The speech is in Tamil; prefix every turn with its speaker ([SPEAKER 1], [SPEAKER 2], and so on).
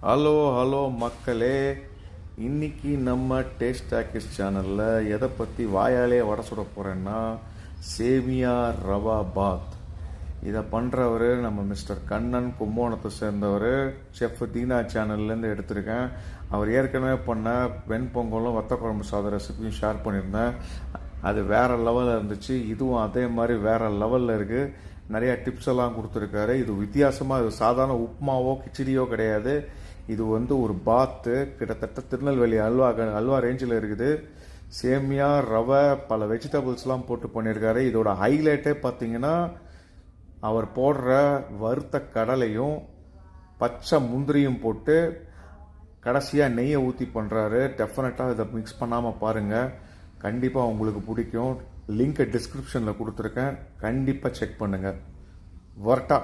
[SPEAKER 1] ஹலோ ஹலோ மக்களே, இன்னைக்கு நம்ம டேஸ்ட் டாக்கிஸ் சேனலில் எதை பற்றி வாயாலே வடை சுட போகிறேன்னா சேமியா ரவா பாத். இதை பண்ணுறவர் நம்ம மிஸ்டர் கண்ணன், கும்போணத்தை சேர்ந்தவர். செஃப் தீனா சேனல்லேருந்து எடுத்திருக்கேன். அவர் ஏற்கனவே பண்ண வெண்பொங்கலும் வத்த குழம்பு சாதம் ரெசிபியும் ஷேர் பண்ணியிருந்தேன். அது வேறு லெவலில் இருந்துச்சு. இதுவும் அதே மாதிரி வேறு லெவலில் இருக்குது. நிறையா டிப்ஸ் எல்லாம் கொடுத்துருக்காரு. இது வித்தியாசமாக, இது சாதாரண உப்புமாவோ கிச்சடியோ கிடையாது. இது ஒரு பாத்து, கிட்டத்தட்ட திருநெல்வேலி அல்வா ரேஞ்சில் இருக்குது. சேமியா, ரவை, பல வெஜிடபிள்ஸ்லாம் போட்டு பண்ணியிருக்காரு. இதோட ஹைலைட்டே பார்த்தீங்கன்னா அவர் போடுற வறுத்த கடலையும் பச்சை முந்திரியும் போட்டு கடைசியாக நெய்யை ஊற்றி பண்ணுறாரு. டெஃபினட்டாக இதை மிக்ஸ் பண்ணாமல் பாருங்கள், கண்டிப்பாக உங்களுக்கு பிடிக்கும். லிங்கை டிஸ்கிரிப்ஷனில் கொடுத்துருக்கேன், கண்டிப்பாக செக் பண்ணுங்கள். வரட்டா.